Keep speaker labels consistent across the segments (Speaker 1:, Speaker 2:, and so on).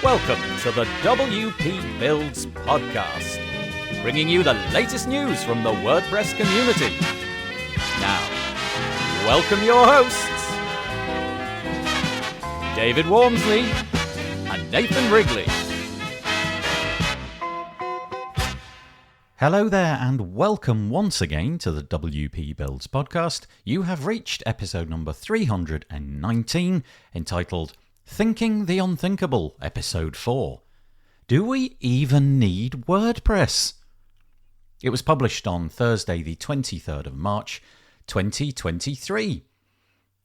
Speaker 1: Welcome to the WP Builds podcast, bringing you the latest news from the WordPress community. Now, welcome your hosts, David Wormsley and Nathan Wrigley.
Speaker 2: Hello there and welcome once again to the WP Builds podcast. You have reached episode number 319, entitled Thinking the Unthinkable, episode 4. Do we even need WordPress? It was published on Thursday the 23rd of March, 2023.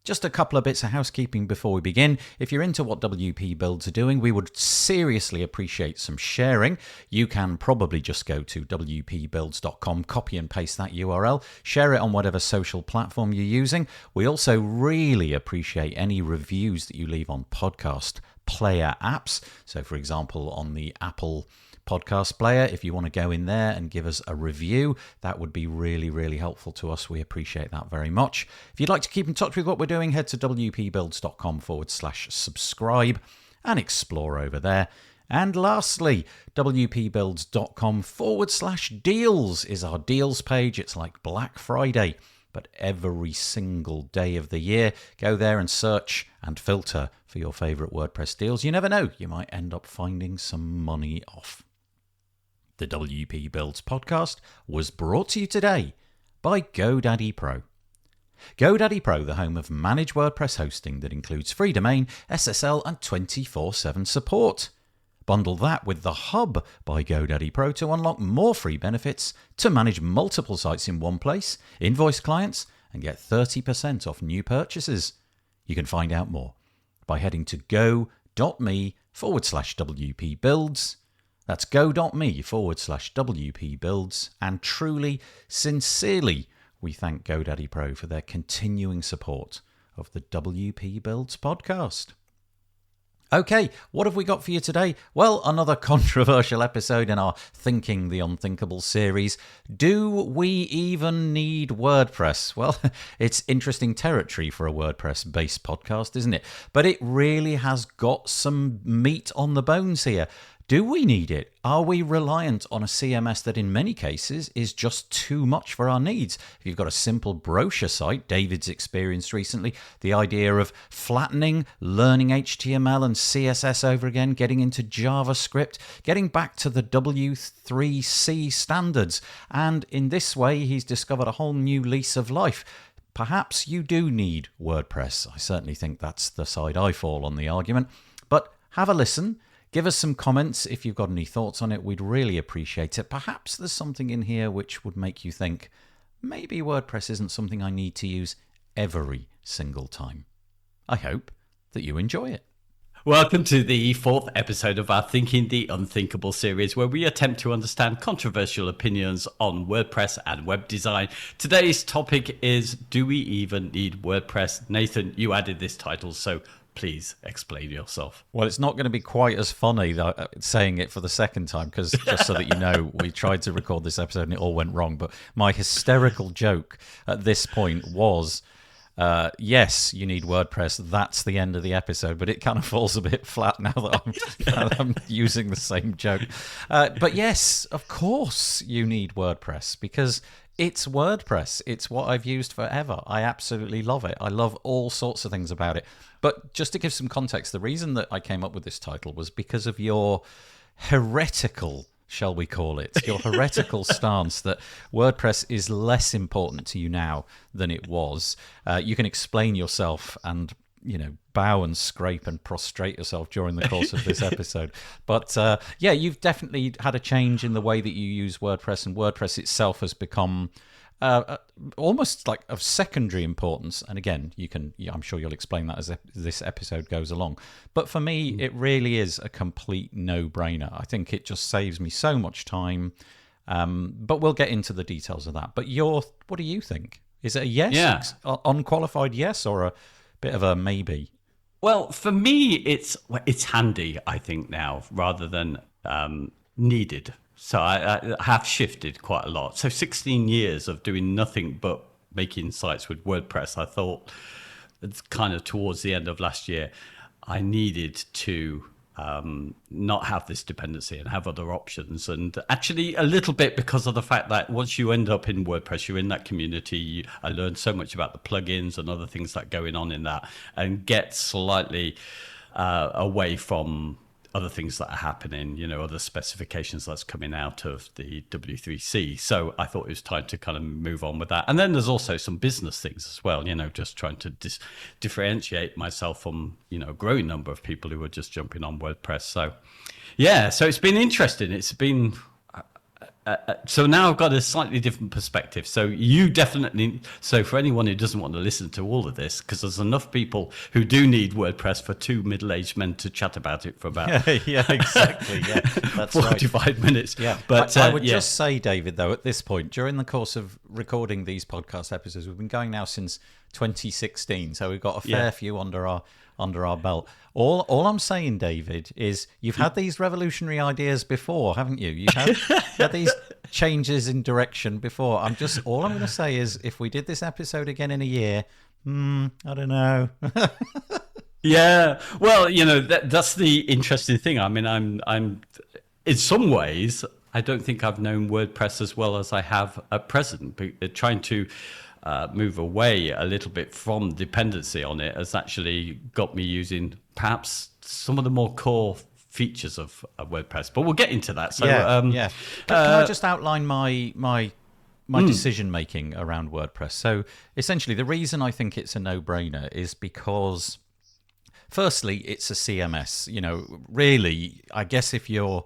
Speaker 2: Just a couple of bits of housekeeping before we begin. If you're into what WP Builds are doing, we would seriously appreciate some sharing. You can probably just go to wpbuilds.com, copy and paste that URL, share it on whatever social platform you're using. We also really appreciate any reviews that you leave on podcast player apps. So, for example, on the Apple podcast player, if you want to go in there and give us a review, that would be really helpful to us. We appreciate that very much. If you'd like to keep in touch with what we're doing, head to wpbuilds.com/subscribe and explore over there. And lastly, wpbuilds.com/deals is our deals page. It's like Black Friday, but every single day of the year. Go there and search and filter for your favorite WordPress deals. You never know, you might end up finding some money off. The WP Builds podcast was brought to you today by GoDaddy Pro. GoDaddy Pro, the home of managed WordPress hosting that includes free domain, SSL, and 24/7 support. Bundle that with the Hub by GoDaddy Pro to unlock more free benefits to manage multiple sites in one place, invoice clients, and get 30% off new purchases. You can find out more by heading to go.me/WP Builds. That's go.me/WP Builds. And truly, sincerely, we thank GoDaddy Pro for their continuing support of the WP Builds podcast. Okay, what have we got for you today? Well, another controversial episode in our Thinking the Unthinkable series. Do we even need WordPress? Well, it's interesting territory for a WordPress-based podcast, isn't it? But it really has got some meat on the bones here. Do we need it? Are we reliant on a CMS that in many cases is just too much for our needs? If you've got a simple brochure site, David's experienced recently the idea of flattening, learning HTML and CSS over again, getting into JavaScript, getting back to the W3C standards. And in this way, he's discovered a whole new lease of life. Perhaps you do need WordPress. I certainly think that's the side I fall on the argument. But have a listen. Give us some comments if you've got any thoughts on it. We'd really appreciate it. Perhaps there's something in here which would make you think, maybe WordPress isn't something I need to use every single time. I hope that you enjoy it.
Speaker 3: Welcome to the 4th episode of our Thinking the Unthinkable series, where we attempt to understand controversial opinions on WordPress and web design. Today's topic is, do we even need WordPress? Nathan, you added this title, so please explain yourself.
Speaker 2: Well, it's not going to be quite as funny saying it for the second time, because just so that you know, we tried to record this episode and it all went wrong. But my hysterical joke at this point was, yes, you need WordPress. That's the end of the episode, but it kind of falls a bit flat now that I'm using the same joke. But yes, of course you need WordPress, because it's WordPress. It's what I've used forever. I absolutely love it. I love all sorts of things about it. But just to give some context, the reason that I came up with this title was because of your heretical, shall we call it, your heretical stance that WordPress is less important to you now than it was. You can explain yourself and, bow and scrape and prostrate yourself during the course of this episode. But yeah, you've definitely had a change in the way that you use WordPress, and WordPress itself has become almost like of secondary importance. And again, I'm sure you'll explain that as this episode goes along. But for me, it really is a complete no-brainer. I think it just saves me so much time. But we'll get into the details of that. But what do you think? Is it a yes?
Speaker 3: Yeah.
Speaker 2: Unqualified yes, or a bit of a maybe?
Speaker 3: Well, for me, it's handy, I think, now, rather than needed. So I have shifted quite a lot. So 16 years of doing nothing but making sites with WordPress, I thought it's kind of towards the end of last year, I needed to not have this dependency and have other options. And actually a little bit because of the fact that once you end up in WordPress, you're in that community. I learned so much about the plugins and other things that are going on in that, and get slightly away from other things that are happening, other specifications that's coming out of the W3C. So I thought it was time to kind of move on with that. And then there's also some business things as well, just trying to differentiate myself from, a growing number of people who are just jumping on WordPress. So, yeah, so it's been interesting. It's been... so now I've got a slightly different perspective. So for anyone who doesn't want to listen to all of this, because there's enough people who do need WordPress for two middle-aged men to chat about it for about
Speaker 2: yeah, exactly. Yeah, that's
Speaker 3: 45 minutes.
Speaker 2: Yeah,
Speaker 3: but
Speaker 2: I would just say, David, though, at this point, during the course of recording these podcast episodes, we've been going now since 2016, so we've got a fair few under our belt. All I'm saying, David, is you've had these revolutionary ideas before, haven't you? You've had these changes in direction before. All I'm going to say is, if we did this episode again in a year, I don't know.
Speaker 3: Yeah, well, that's the interesting thing. I mean, I'm in some ways, I don't think I've known WordPress as well as I have at present. But trying to move away a little bit from dependency on it has actually got me using perhaps some of the more core features of WordPress. But we'll get into that. So,
Speaker 2: Can I just outline my decision making around WordPress? So essentially, the reason I think it's a no-brainer is because, firstly, it's a CMS. Really, I guess if you're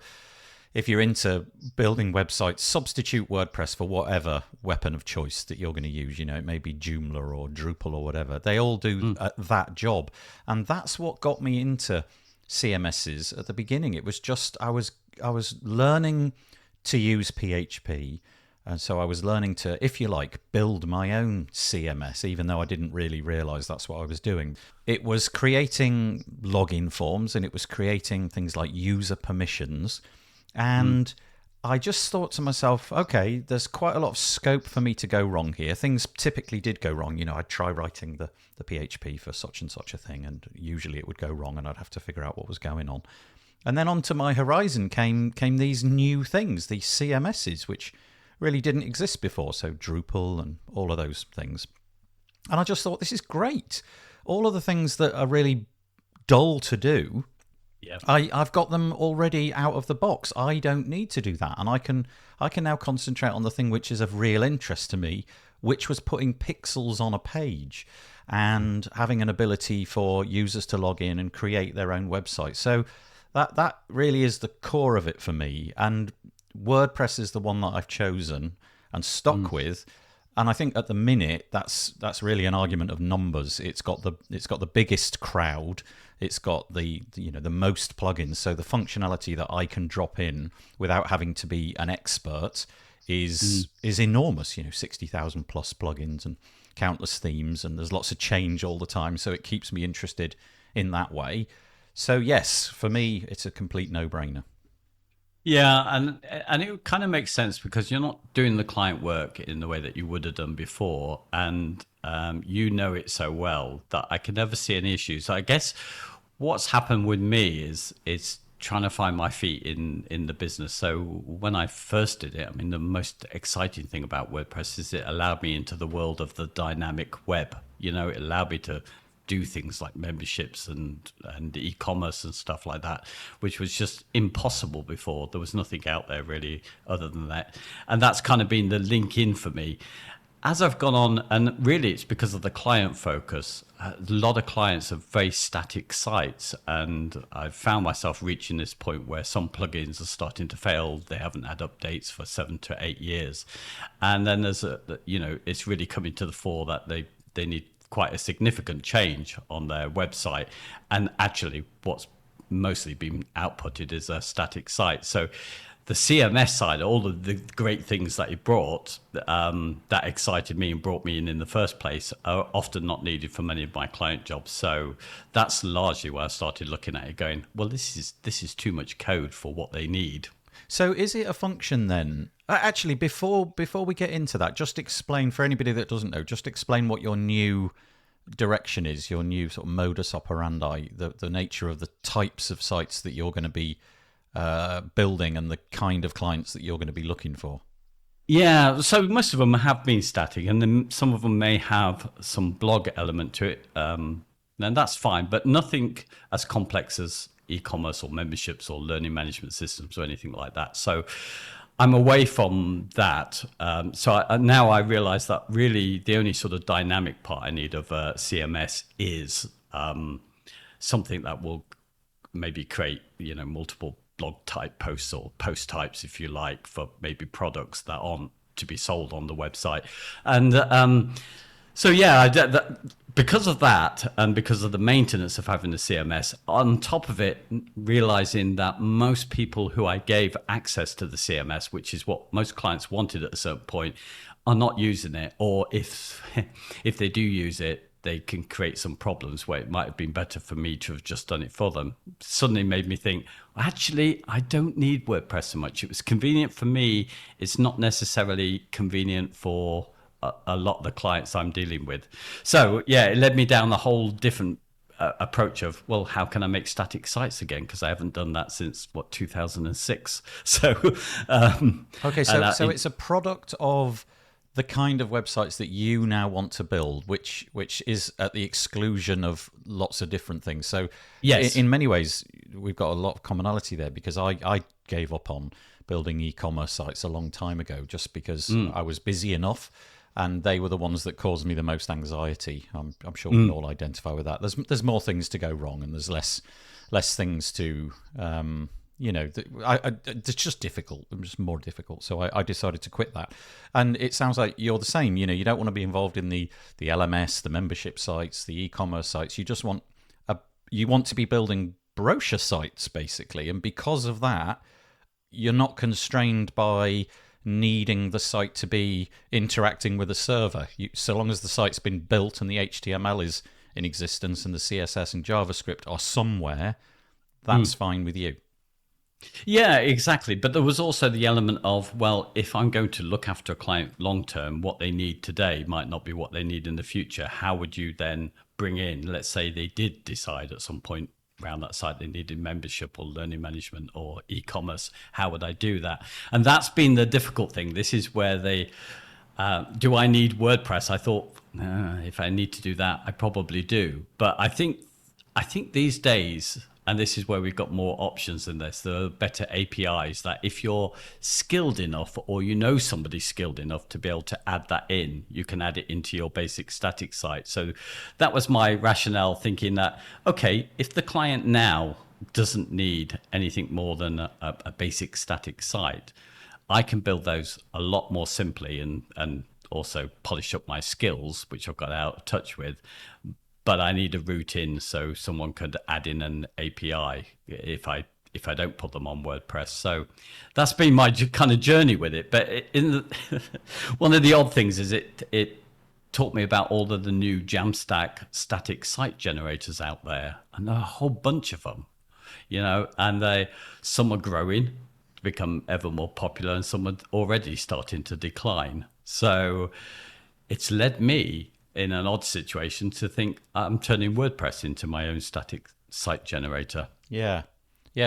Speaker 2: into building websites, substitute WordPress for whatever weapon of choice that you're going to use. It may be Joomla or Drupal or whatever. They all do that job. And that's what got me into CMSs at the beginning. It was just I was learning to use PHP. And so I was learning to, if you like, build my own CMS, even though I didn't really realize that's what I was doing. It was creating login forms, and it was creating things like user permissions. And I just thought to myself, okay, there's quite a lot of scope for me to go wrong here. Things typically did go wrong. I'd try writing the PHP for such and such a thing, and usually it would go wrong, and I'd have to figure out what was going on. And then onto my horizon came these new things, these CMSs, which really didn't exist before. So Drupal and all of those things. And I just thought, this is great. All of the things that are really dull to do,
Speaker 3: yeah,
Speaker 2: I've got them already out of the box. I don't need to do that, and I can now concentrate on the thing which is of real interest to me, which was putting pixels on a page and having an ability for users to log in and create their own website. So that really is the core of it for me. And WordPress is the one that I've chosen and stuck with. And I think at the minute that's really an argument of numbers. It's got the biggest crowd. It's got the most plugins. So the functionality that I can drop in without having to be an expert is enormous. 60,000 plus plugins and countless themes, and there's lots of change all the time. So it keeps me interested in that way. So yes, for me, it's a complete no-brainer.
Speaker 3: Yeah, and it kind of makes sense because you're not doing the client work in the way that you would have done before, and it so well that I can never see any issues. So I guess what's happened with me is trying to find my feet in the business. So when I first did it, I mean, the most exciting thing about WordPress is it allowed me into the world of the dynamic web. It allowed me to do things like memberships and e-commerce and stuff like that, which was just impossible before. There was nothing out there really other than that. And that's kind of been the link in for me. As I've gone on, and really it's because of the client focus, a lot of clients have very static sites, and I've found myself reaching this point where some plugins are starting to fail. They haven't had updates for 7 to 8 years. And then there's it's really coming to the fore that they need quite a significant change on their website, and actually what's mostly been outputted is a static site. So the CMS side, all of the great things that he brought that excited me and brought me in the first place, are often not needed for many of my client jobs. So that's largely where I started looking at it, going, well, this is too much code for what they need.
Speaker 2: So is it a function then? Actually, before we get into that, just explain, for anybody that doesn't know, just explain what your new direction is, your new sort of modus operandi, the nature of the types of sites that you're going to be building and the kind of clients that you're going to be looking for?
Speaker 3: Yeah, so most of them have been static, and then some of them may have some blog element to it, and that's fine, but nothing as complex as e-commerce or memberships or learning management systems or anything like that. So I'm away from that. Now I realize that really the only sort of dynamic part I need of CMS is something that will maybe create, multiple blog type posts or post types, if you like, for maybe products that aren't to be sold on the website. And because of that, and because of the maintenance of having the CMS, on top of it, realizing that most people who I gave access to the CMS, which is what most clients wanted at a certain point, are not using it, or if they do use it, they can create some problems where it might have been better for me to have just done it for them. Suddenly made me think, actually, I don't need WordPress so much. It was convenient for me. It's not necessarily convenient for a lot of the clients I'm dealing with. So yeah, it led me down a whole different approach of, well, how can I make static sites again? Because I haven't done that since 2006. So
Speaker 2: okay, so it's a product of the kind of websites that you now want to build, which is at the exclusion of lots of different things. So
Speaker 3: yes,
Speaker 2: in many ways, we've got a lot of commonality there, because I gave up on building e-commerce sites a long time ago just because I was busy enough, and they were the ones that caused me the most anxiety. I'm sure we can all identify with that. There's more things to go wrong, and there's less things to it's just difficult. It's just more difficult. So I decided to quit that. And it sounds like you're the same. You don't want to be involved in the LMS, the membership sites, the e-commerce sites. You just want to be building brochure sites, basically. And because of that, you're not constrained by needing the site to be interacting with a server. So long as the site's been built and the HTML is in existence and the CSS and JavaScript are somewhere, that's fine with you.
Speaker 3: Yeah, exactly. But there was also the element of, well, if I'm going to look after a client long term, what they need today might not be what they need in the future. How would you then bring in, let's say they did decide at some point around that site they needed membership or learning management or e-commerce, how would I do that? And that's been the difficult thing. This is where do I need WordPress? I thought, if I need to do that, I probably do. But I think these days, and this is where we've got more options than this, there are better APIs that if you're skilled enough, or somebody skilled enough to be able to add that in, you can add it into your basic static site. So that was my rationale, thinking that, okay, if the client now doesn't need anything more than a basic static site, I can build those a lot more simply and also polish up my skills, which I've got out of touch with. But I need a route in so someone could add in an API if I don't put them on WordPress. So that's been my kind of journey with it. But one of the odd things is it taught me about all of the new Jamstack static site generators out there, and there are a whole bunch of them, and some are growing to become ever more popular, and some are already starting to decline. So it's led me in an odd situation to think I'm turning WordPress into my own static site generator.
Speaker 2: Yeah.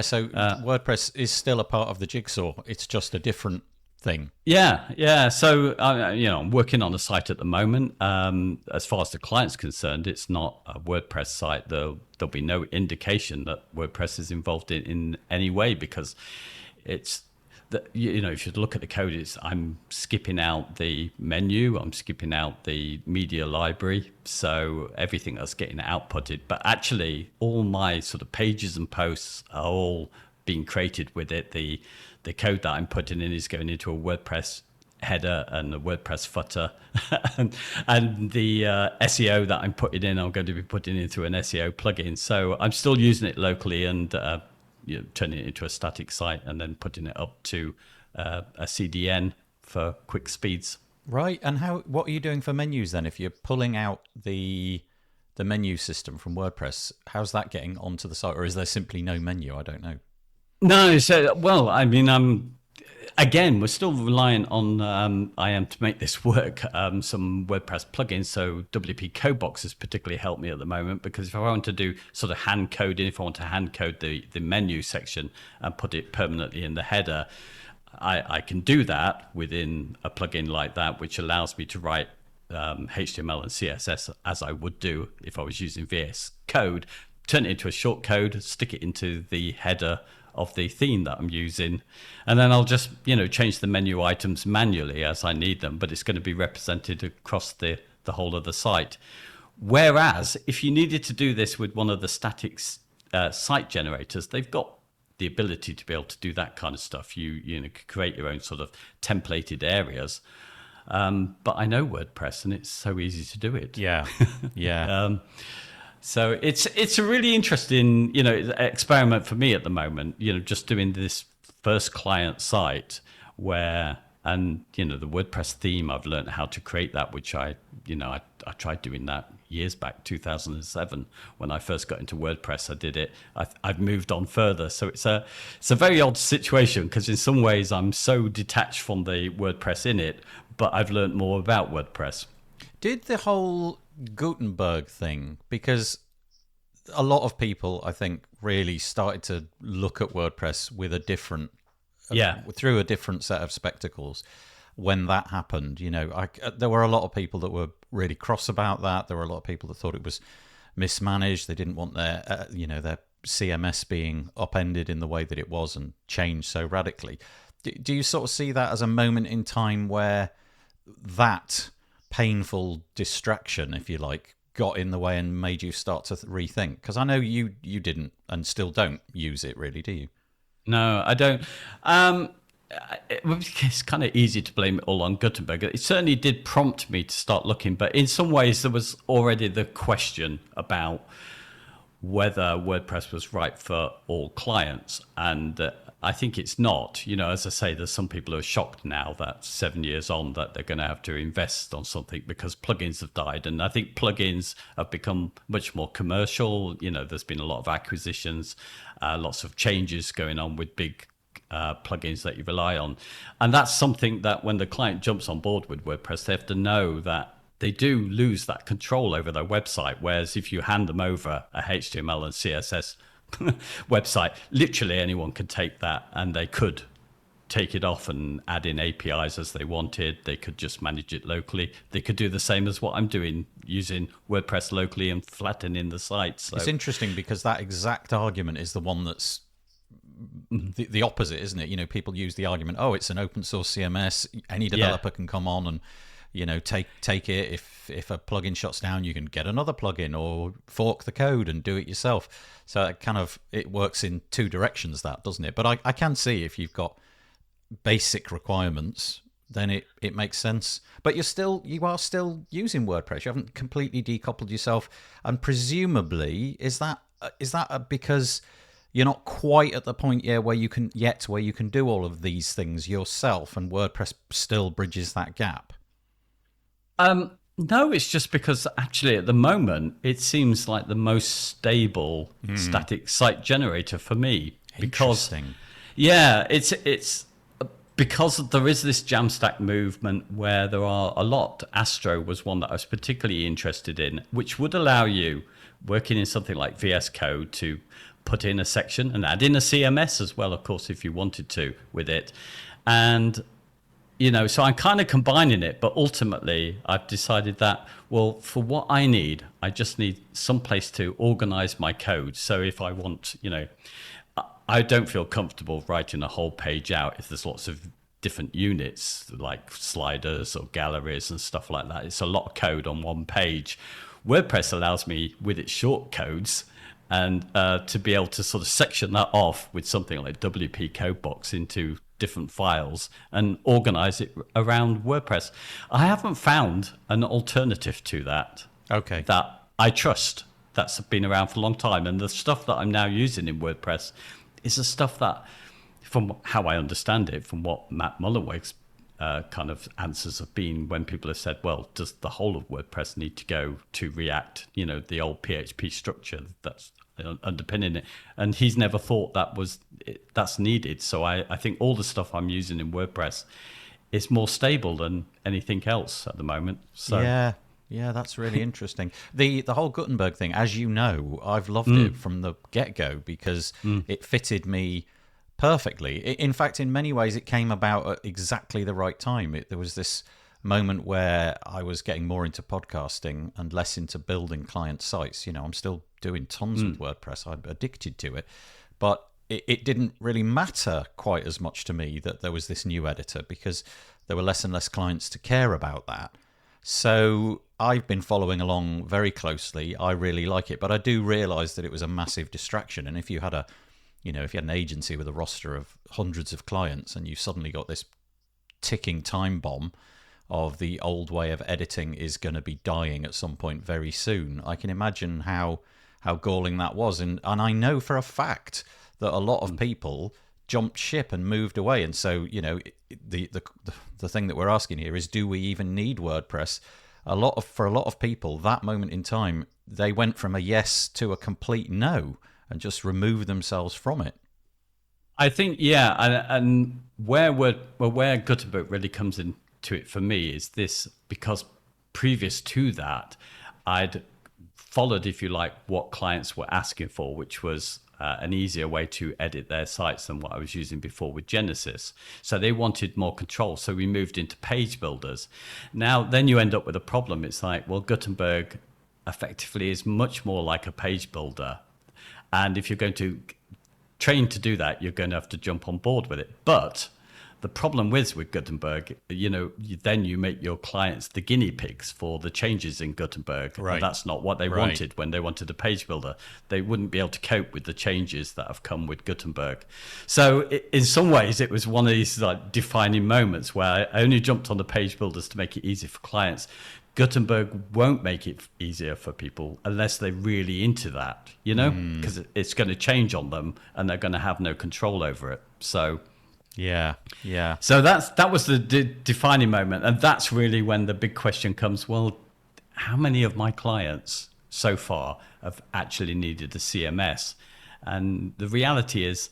Speaker 2: So WordPress is still a part of the jigsaw. It's just a different thing.
Speaker 3: Yeah. So I'm working on a site at the moment. As far as the client's concerned, it's not a WordPress site. There'll be no indication that WordPress is involved in any way, because it's if you look at the code, I'm skipping out the menu, I'm skipping out the media library, so everything that's getting outputted. But actually, all my sort of pages and posts are all being created with it. The code that I'm putting in is going into a WordPress header and a WordPress footer, and the SEO that I'm putting in, I'm going to be putting in through an SEO plugin. So I'm still using it locally and turning it into a static site and then putting it up to a CDN for quick speeds.
Speaker 2: Right. And what are you doing for menus then? If you're pulling out the menu system from WordPress, how's that getting onto the site? Or is there simply no menu? I don't know.
Speaker 3: No. So, well, I mean, again, we're still reliant on IAM to make this work. Some WordPress plugins, so WP Codebox has particularly helped me at the moment, because if I want to do sort of hand coding, if I want to hand code the menu section and put it permanently in the header, I can do that within a plugin like that, which allows me to write HTML and CSS as I would do if I was using VS Code, turn it into a short code, stick it into the header of the theme that I'm using, and then I'll just change the menu items manually as I need them, but it's going to be represented across the whole of the site. Whereas if you needed to do this with one of the static site generators, they've got the ability to be able to do that kind of stuff. You could create your own sort of templated areas. But I know WordPress, and it's so easy to do it.
Speaker 2: Yeah, yeah.
Speaker 3: So it's a really interesting, experiment for me at the moment. Just doing this first client site and the WordPress theme. I've learned how to create that, which I tried doing that years back, 2007, when I first got into WordPress. I did it. I've moved on further, so it's a very odd situation, because in some ways I'm so detached from the WordPress in it, but I've learned more about WordPress.
Speaker 2: Did the whole Gutenberg thing, because a lot of people, I think, really started to look at WordPress with a different, through a different set of spectacles when that happened. There were a lot of people that were really cross about that. There were a lot of people that thought it was mismanaged. They didn't want their CMS being upended in the way that it was and changed so radically. Do you sort of see that as a moment in time where that painful distraction, if you like, got in the way and made you start to rethink? Because I know you didn't and still don't use it really, do you?
Speaker 3: No, I don't. It's kind of easy to blame it all on Gutenberg. It certainly did prompt me to start looking, but in some ways there was already the question about whether WordPress was right for all clients, and I think it's not. As I say, there's some people who are shocked now that 7 years on that they're going to have to invest on something because plugins have died. And I think plugins have become much more commercial. There's been a lot of acquisitions, lots of changes going on with big plugins that you rely on. And that's something that when the client jumps on board with WordPress, they have to know that they do lose that control over their website. Whereas if you hand them over a HTML and CSS website, literally anyone could take that and they could take it off and add in APIs as they wanted. They could just manage it locally. They could do the same as what I'm doing, using WordPress locally and flattening the site. So
Speaker 2: it's interesting because that exact argument is the one that's the opposite, isn't it? People use the argument, oh, it's an open source CMS. Any developer can come on and take it. If a plugin shuts down, you can get another plugin or fork the code and do it yourself. So it works in two directions, that, doesn't it? But I can see if you've got basic requirements, then it makes sense. But you are still using WordPress. You haven't completely decoupled yourself. And presumably, is that because you're not quite at the point where you can do all of these things yourself, and WordPress still bridges that gap?
Speaker 3: No, it's just because actually at the moment it seems like the most stable static site generator for me.
Speaker 2: Interesting.
Speaker 3: It's because there is this Jamstack movement where there are a lot. Astro was one that I was particularly interested in, which would allow you, working in something like VS Code, to put in a section and add in a CMS as well, of course, if you wanted to with it. And so I'm kind of combining it, but ultimately I've decided that, well, for what I need, I just need some place to organize my code. So if I want, I don't feel comfortable writing a whole page out if there's lots of different units like sliders or galleries and stuff like that. It's a lot of code on one page. WordPress allows me, with its short codes, and to be able to sort of section that off with something like WP Codebox into different files and organize it around WordPress. I haven't found an alternative to that.
Speaker 2: Okay.
Speaker 3: That I trust, that's been around for a long time. And the stuff that I'm now using in WordPress is the stuff that, from how I understand it, from what Matt Mullenweg's kind of answers have been when people have said, well, does the whole of WordPress need to go to React, the old PHP structure? That's underpinning it. And he's never thought that's needed. So I think all the stuff I'm using in WordPress is more stable than anything else at the moment. So
Speaker 2: yeah, that's really interesting. The whole Gutenberg thing, as you know, I've loved it from the get-go because it fitted me perfectly. In fact, in many ways, it came about at exactly the right time. There was this moment where I was getting more into podcasting and less into building client sites. I'm still doing tons with WordPress. I'm addicted to it. But it didn't really matter quite as much to me that there was this new editor because there were less and less clients to care about that. So I've been following along very closely. I really like it, but I do realize that it was a massive distraction. And if you had if you had an agency with a roster of hundreds of clients and you suddenly got this ticking time bomb of the old way of editing is going to be dying at some point very soon, I can imagine how galling that was. And I know for a fact that a lot of people jumped ship and moved away. And so, the thing that we're asking here is, do we even need WordPress? For a lot of people, that moment in time, they went from a yes to a complete no and just removed themselves from it.
Speaker 3: I think, and where Gutenberg really comes into it for me is this, because previous to that, I'd followed, if you like, what clients were asking for, which was an easier way to edit their sites than what I was using before with Genesis. So they wanted more control. So we moved into page builders. Now, then you end up with a problem. It's like, well, Gutenberg effectively is much more like a page builder. And if you're going to train to do that, you're going to have to jump on board with it. But the problem with Gutenberg, then you make your clients the guinea pigs for the changes in Gutenberg.
Speaker 2: Right.
Speaker 3: And that's not what they wanted when they wanted a page builder. They wouldn't be able to cope with the changes that have come with Gutenberg. So in some ways, it was one of these defining moments where I only jumped on the page builders to make it easy for clients. Gutenberg won't make it easier for people unless they're really into that, because it's going to change on them and they're going to have no control over it. So...
Speaker 2: Yeah.
Speaker 3: So that was the defining moment. And that's really when the big question comes, well, how many of my clients so far have actually needed a CMS? And the reality is,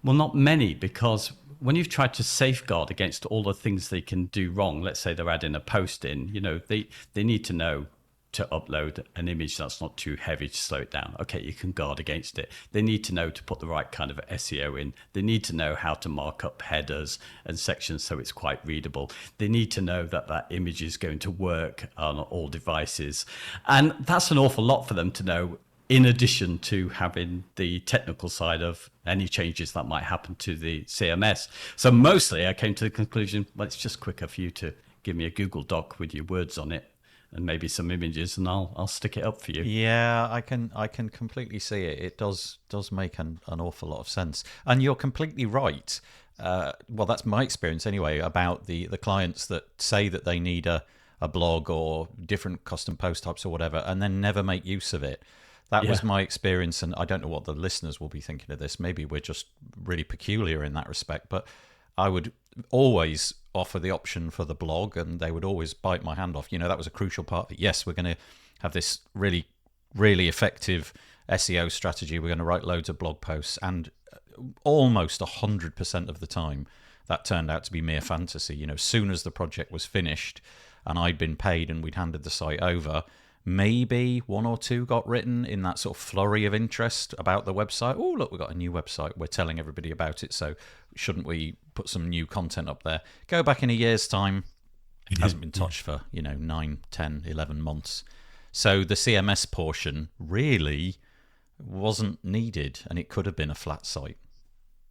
Speaker 3: well, not many, because when you've tried to safeguard against all the things they can do wrong, let's say they're adding a post in, they need to know to upload an image that's not too heavy to slow it down. Okay, you can guard against it. They need to know to put the right kind of SEO in. They need to know how to mark up headers and sections so it's quite readable. They need to know that image is going to work on all devices. And that's an awful lot for them to know, in addition to having the technical side of any changes that might happen to the CMS. So mostly I came to the conclusion, well, it's just quicker for you to give me a Google Doc with your words on it and maybe some images, and I'll stick it up for you.
Speaker 2: Yeah, I can completely see it. It does make an awful lot of sense. And you're completely right. Well, that's my experience anyway, about the clients that say that they need a blog or different custom post types or whatever, and then never make use of it. That was my experience, and I don't know what the listeners will be thinking of this. Maybe we're just really peculiar in that respect, but I would always offer the option for the blog, and they would always bite my hand off. That was a crucial part of it. Yes, we're going to have this really, really effective SEO strategy. We're going to write loads of blog posts, and almost 100% of the time, that turned out to be mere fantasy. As soon as the project was finished and I'd been paid and we'd handed the site over, maybe one or two got written in that sort of flurry of interest about the website. Oh, look, we've got a new website. We're telling everybody about it. So shouldn't we put some new content up there? Go back in a year's time. It hasn't been touched for, 9, 10, 11 months. So the CMS portion really wasn't needed, and it could have been a flat site.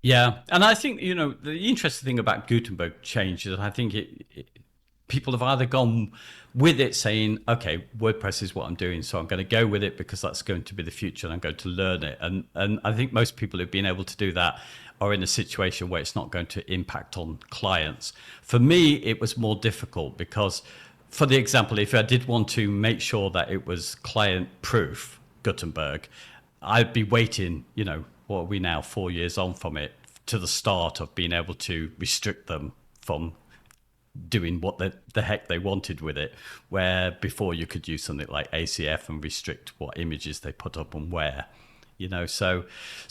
Speaker 3: Yeah. And I think, the interesting thing about Gutenberg change is I think people have either gone with it saying, okay, WordPress is what I'm doing, so I'm going to go with it because that's going to be the future and I'm going to learn it. And I think most people who've been able to do that are in a situation where it's not going to impact on clients. For me, it was more difficult because, for the example, if I did want to make sure that it was client-proof, Gutenberg, I'd be waiting, what are we now, 4 years on from it, to the start of being able to restrict them from doing what the heck they wanted with it, where before you could use something like ACF and restrict what images they put up and where. So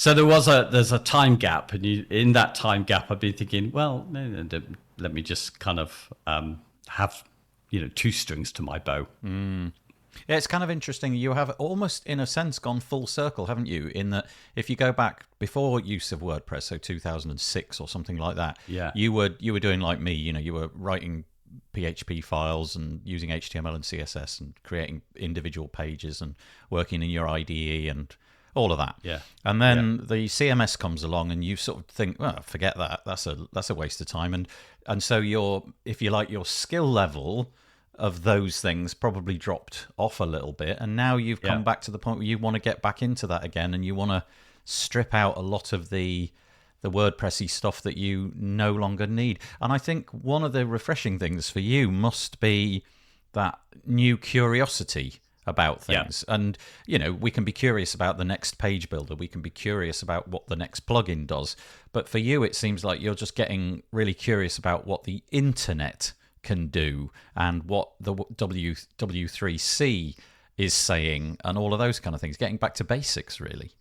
Speaker 3: there's a time gap, and in that time gap I've been thinking, well, let me just kind of have two strings to my bow.
Speaker 2: Yeah, it's kind of interesting. You have almost, in a sense, gone full circle, haven't you? In that, if you go back before use of WordPress, so 2006 or something like that,
Speaker 3: Yeah.
Speaker 2: you were doing like me. You were writing PHP files and using HTML and CSS and creating individual pages and working in your IDE and all of that.
Speaker 3: Yeah.
Speaker 2: And then the CMS comes along, and you sort of think, well, forget that. That's a waste of time. And so your skill level of those things probably dropped off a little bit, and now you've come back to the point where you want to get back into that again, and you want to strip out a lot of the WordPressy stuff that you no longer need. And I think one of the refreshing things for you must be that new curiosity about things. And we can be curious about the next page builder, we can be curious about what the next plugin does, but for you it seems like you're just getting really curious about what the internet can do and what the W3C is saying and all of those kind of things, getting back to basics, really.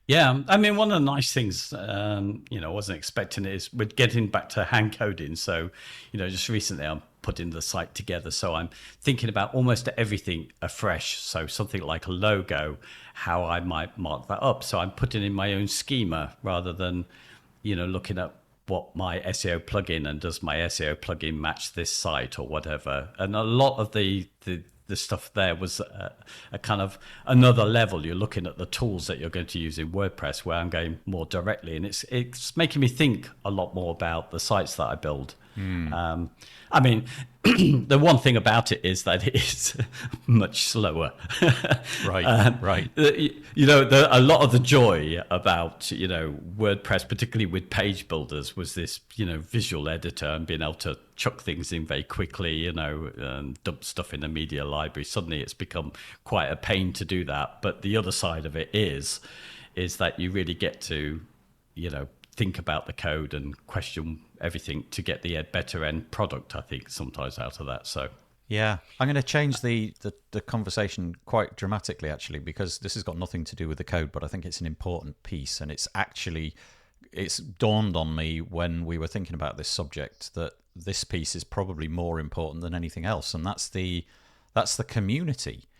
Speaker 3: Yeah, I mean, one of the nice things, I wasn't expecting it, is we're getting back to hand coding. So, just recently I'm putting the site together. So I'm thinking about almost everything afresh. So something like a logo, how I might mark that up. So I'm putting in my own schema rather than, looking at what my SEO plugin, and does my SEO plugin match this site or whatever. And a lot of the stuff there was a kind of another level. You're looking at the tools that you're going to use in WordPress, where I'm going more directly, and it's making me think a lot more about the sites that I build. I mean, the one thing about it is that it is much slower.
Speaker 2: Right.
Speaker 3: A lot of the joy about, WordPress, particularly with page builders, was this, visual editor and being able to chuck things in very quickly, and dump stuff in the media library. Suddenly it's become quite a pain to do that. But the other side of it is that you really get to, think about the code and question everything to get the better end product, I think, sometimes out of that. So
Speaker 2: yeah, I'm going to change the conversation quite dramatically, actually, because this has got nothing to do with the code, but I think it's an important piece. And it's dawned on me when we were thinking about this subject that this piece is probably more important than anything else, and that's the community.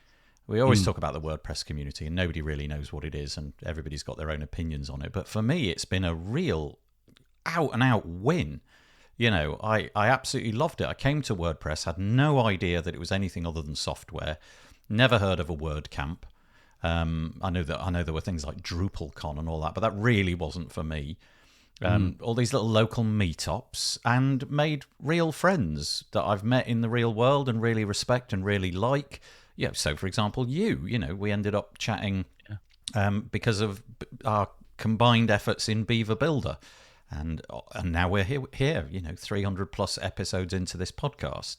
Speaker 2: We always talk about the WordPress community, and nobody really knows what it is, and everybody's got their own opinions on it. But for me, it's been a real out-and-out win. I absolutely loved it. I came to WordPress, had no idea that it was anything other than software, never heard of a WordCamp. I know there were things like DrupalCon and all that, but that really wasn't for me. All these little local meetups, and made real friends that I've met in the real world and really respect and really like. Yeah, so for example, we ended up chatting because of our combined efforts in Beaver Builder, and now we're here, 300 plus episodes into this podcast,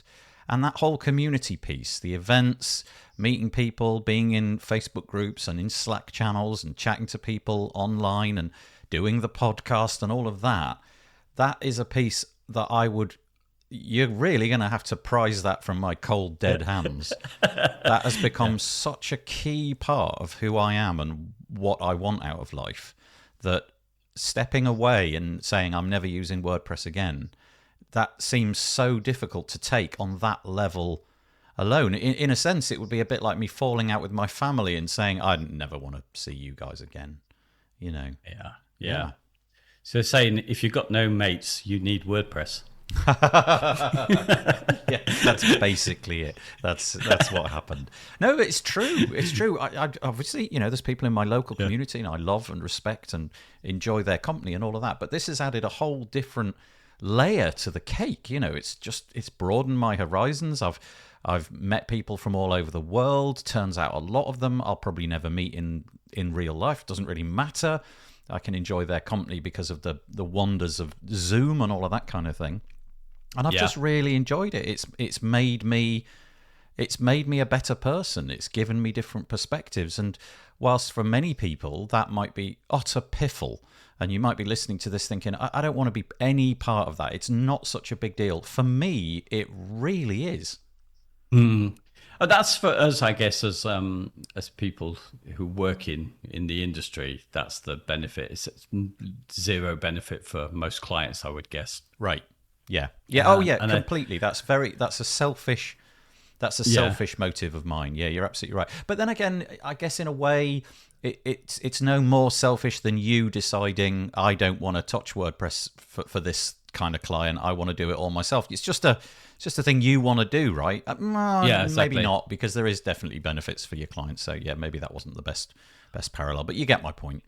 Speaker 2: and that whole community piece, the events, meeting people, being in Facebook groups and in Slack channels and chatting to people online and doing the podcast and all of that, that is a piece that you're really going to have to prize that from my cold, dead hands. That has become such a key part of who I am and what I want out of life, that stepping away and saying I'm never using WordPress again, that seems so difficult to take on that level alone. In a sense, it would be a bit like me falling out with my family and saying I never want to see you guys again.
Speaker 3: Yeah. So saying if you've got no mates, you need WordPress.
Speaker 2: Yeah, that's basically it. That's what happened. No, it's true. I obviously, there's people in my local community and I love and respect and enjoy their company and all of that, but this has added a whole different layer to the cake. It's broadened my horizons. I've met people from all over the world. Turns out a lot of them I'll probably never meet in real life. Doesn't really matter. I can enjoy their company because of the wonders of Zoom and all of that kind of thing. And I've just really enjoyed it. It's made me a better person. It's given me different perspectives. And whilst for many people that might be utter piffle, and you might be listening to this thinking, I don't want to be any part of that. It's not such a big deal. For me, it really is.
Speaker 3: That's for us, I guess, as people who work in the industry. That's the benefit. It's zero benefit for most clients, I would guess.
Speaker 2: Right. Yeah. Yeah. Oh, yeah.
Speaker 3: And
Speaker 2: Completely. That's a selfish. That's a selfish motive of mine. Yeah, you're absolutely right. But then again, I guess in a way, it's no more selfish than you deciding I don't want to touch WordPress for this kind of client. I want to do it all myself. It's just a thing you want to do, right?
Speaker 3: Yeah, exactly.
Speaker 2: Maybe not, because there is definitely benefits for your clients. So yeah, maybe that wasn't the best parallel, but you get my point.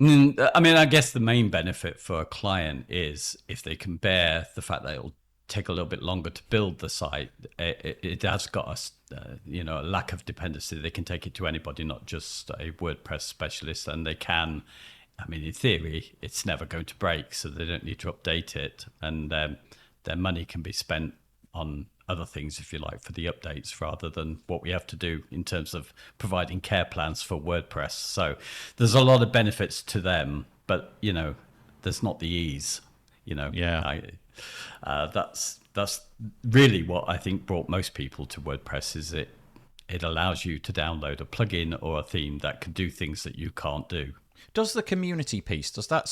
Speaker 3: I mean, I guess the main benefit for a client is if they can bear the fact that it'll take a little bit longer to build the site. It has got a lack of dependency. They can take it to anybody, not just a WordPress specialist, and they can. I mean, in theory, it's never going to break, so they don't need to update it, and their money can be spent on other things, if you like, for the updates rather than what we have to do in terms of providing care plans for WordPress. So there's a lot of benefits to them, but there's not the ease. That's really what I think brought most people to WordPress. Is it allows you to download a plugin or a theme that can do things that you can't do.
Speaker 2: Does the community piece, does that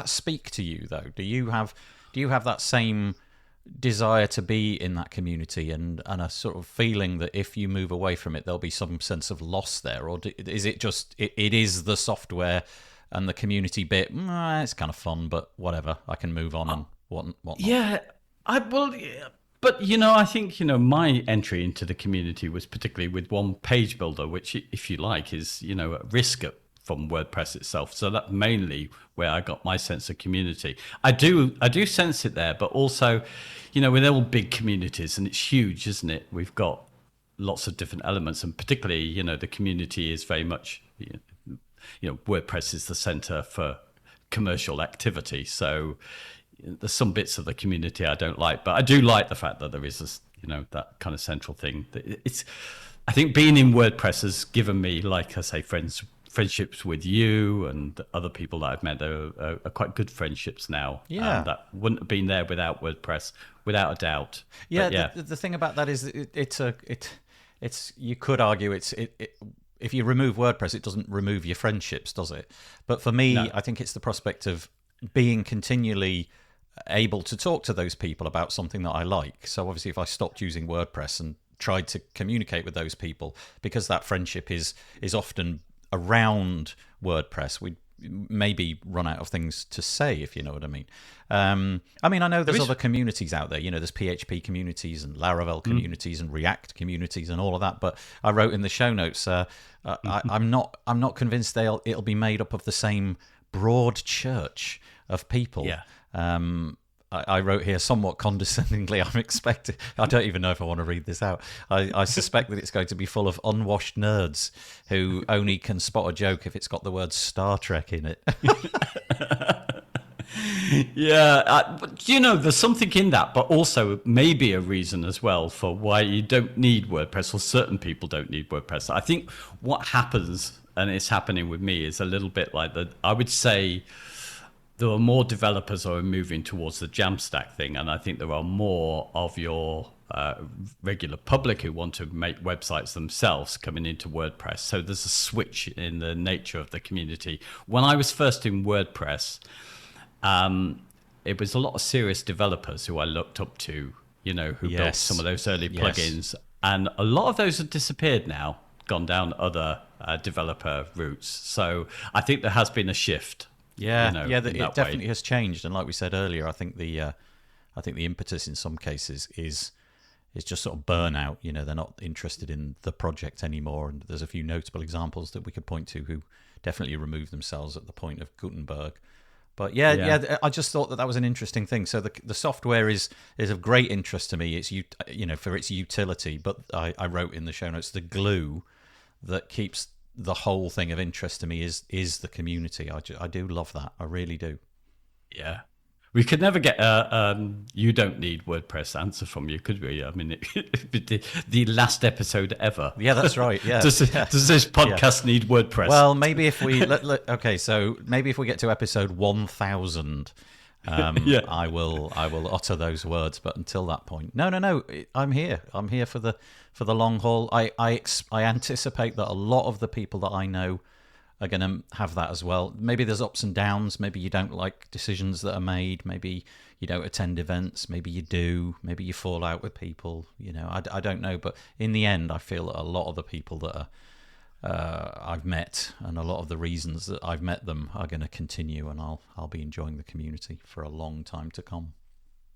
Speaker 2: speak to you though? Do you have that same desire to be in that community and a sort of feeling that if you move away from it, there'll be some sense of loss there, or is it just it is the software and the community bit? It's kind of fun, but whatever, I can move on and whatnot.
Speaker 3: Yeah, but I think my entry into the community was particularly with one page builder, which, if you like, is at risk from WordPress itself. So that's mainly where I got my sense of community. I do sense it there, but also, with all big communities, and it's huge, isn't it? We've got lots of different elements, and particularly, the community is very much, WordPress is the center for commercial activity. So there's some bits of the community I don't like, but I do like the fact that there is this, that kind of central thing. I think being in WordPress has given me, like I say, friendships with you and other people that I've met are quite good friendships now.
Speaker 2: Yeah,
Speaker 3: that wouldn't have been there without WordPress, without a doubt.
Speaker 2: Yeah, yeah. The thing about that is it's you could argue if you remove WordPress, it doesn't remove your friendships, does it? But for me, no. I think it's the prospect of being continually able to talk to those people about something that I like. So obviously, if I stopped using WordPress and tried to communicate with those people, because that friendship is often around WordPress, we'd maybe run out of things to say, if you know what I mean. I know there's other communities out there. There's PHP communities and Laravel communities and React communities and all of that. But I wrote in the show notes, I'm not convinced it'll be made up of the same broad church of people.
Speaker 3: Yeah.
Speaker 2: I wrote here somewhat condescendingly, I don't even know if I want to read this out. I suspect that it's going to be full of unwashed nerds who only can spot a joke if it's got the word Star Trek in it.
Speaker 3: Yeah, there's something in that, but also maybe a reason as well for why you don't need WordPress, or certain people don't need WordPress. I think what happens, and it's happening with me, is a little bit like that. I would say there are more developers who are moving towards the Jamstack thing, and I think there are more of your regular public who want to make websites themselves coming into WordPress. So there's a switch in the nature of the community. When I was first in WordPress, it was a lot of serious developers who I looked up to, who built some of those early plugins. And a lot of those have disappeared now, gone down other developer routes. So I think there has been a shift.
Speaker 2: Yeah, it definitely has changed, and like we said earlier, I think the impetus in some cases is just sort of burnout. They're not interested in the project anymore, and there's a few notable examples that we could point to who definitely removed themselves at the point of Gutenberg. But yeah, I just thought that was an interesting thing. So the software is of great interest to me. It's for its utility, but I wrote in the show notes the glue that keeps the whole thing of interest to me is the community. I do love that. I really do.
Speaker 3: Yeah. We could never get you don't need WordPress answer from you, could we? I mean, the last episode ever.
Speaker 2: Yeah, that's right. Yeah.
Speaker 3: Does this podcast need WordPress?
Speaker 2: Well, maybe if we so maybe if we get to episode 1000, I will utter those words. But until that point, no, I'm here. I'm here for the long haul. I anticipate that a lot of the people that I know are going to have that as well. Maybe there's ups and downs. Maybe you don't like decisions that are made. Maybe you don't attend events. Maybe you do. Maybe you fall out with people. I don't know. But in the end, I feel that a lot of the people that I've met and a lot of the reasons that I've met them are going to continue, and I'll be enjoying the community for a long time to come.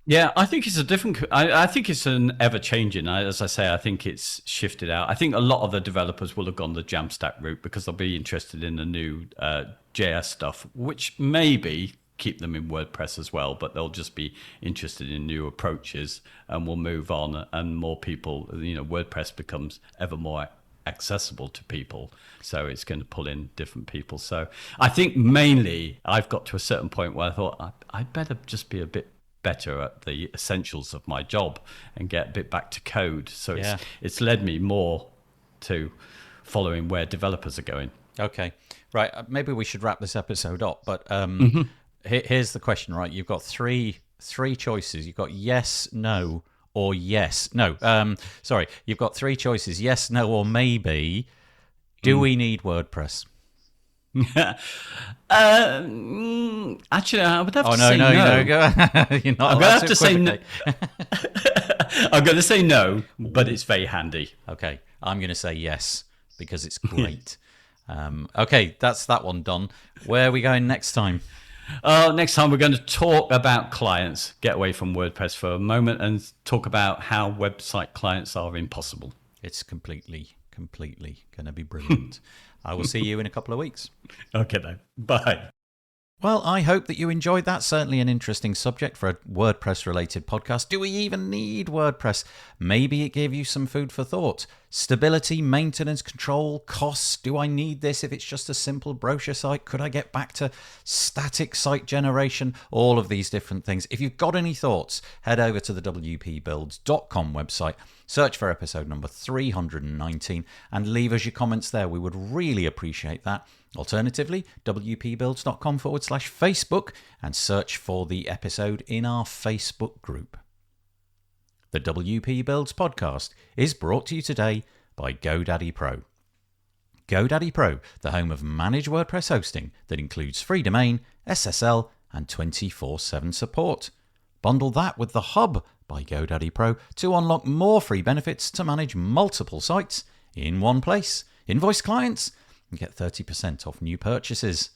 Speaker 3: Yeah, I think it's a different. I think it's an ever-changing. As I say, I think it's shifted out. I think a lot of the developers will have gone the Jamstack route because they'll be interested in the new JS stuff, which maybe keep them in WordPress as well, but they'll just be interested in new approaches, and we'll move on. And more people, WordPress becomes ever more accessible to people, so it's going to pull in different people. So I think mainly I've got to a certain point where I thought I'd better just be a bit better at the essentials of my job and get a bit back to code. So it's led me more to following where developers are going.
Speaker 2: Okay, right. Maybe we should wrap this episode up. But here's the question. Right, you've got three choices. You've got yes, no, or yes. No. Sorry, you've got three choices: yes, no, or maybe. Do we need WordPress?
Speaker 3: Actually, I would have to say no.
Speaker 2: No, go. You're not.
Speaker 3: I'm going to have to say no. I'm going to say no, but it's very handy.
Speaker 2: Okay, I'm going to say yes because it's great. Okay, that's that one done. Where are we going next time?
Speaker 3: Next time we're going to talk about clients. Get away from WordPress for a moment and talk about how website clients are impossible.
Speaker 2: It's completely going to be brilliant. I will see you in a couple of weeks.
Speaker 3: Okay then. Bye.
Speaker 2: Well, I hope that you enjoyed that. Certainly an interesting subject for a WordPress-related podcast. Do we even need WordPress? Maybe it gave you some food for thought. Stability, maintenance, control, costs. Do I need this if it's just a simple brochure site? Could I get back to static site generation? All of these different things. If you've got any thoughts, head over to the wpbuilds.com website, search for episode number 319, and leave us your comments there. We would really appreciate that. Alternatively, wpbuilds.com/Facebook and search for the episode in our Facebook group. The WP Builds podcast is brought to you today by GoDaddy Pro. GoDaddy Pro, the home of managed WordPress hosting that includes free domain, SSL, and 24/7 support. Bundle that with the Hub by GoDaddy Pro to unlock more free benefits to manage multiple sites in one place. Invoice clients and get 30% off new purchases.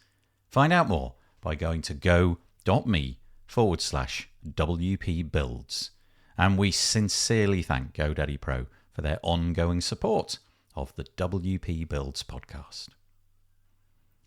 Speaker 2: Find out more by going to go.me/WP Builds. And we sincerely thank GoDaddy Pro for their ongoing support of the WP Builds podcast.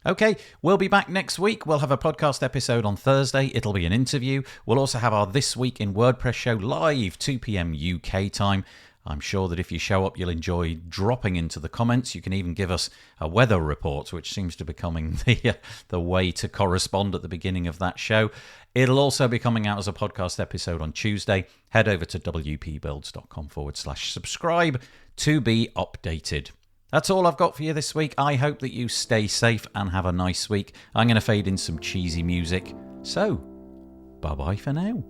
Speaker 2: Okay, we'll be back next week. We'll have a podcast episode on Thursday. It'll be an interview. We'll also have our This Week in WordPress show live, 2 p.m. UK time. I'm sure that if you show up, you'll enjoy dropping into the comments. You can even give us a weather report, which seems to be becoming the way to correspond at the beginning of that show. It'll also be coming out as a podcast episode on Tuesday. Head over to wpbuilds.com/subscribe to be updated. That's all I've got for you this week. I hope that you stay safe and have a nice week. I'm going to fade in some cheesy music. So, bye-bye for now.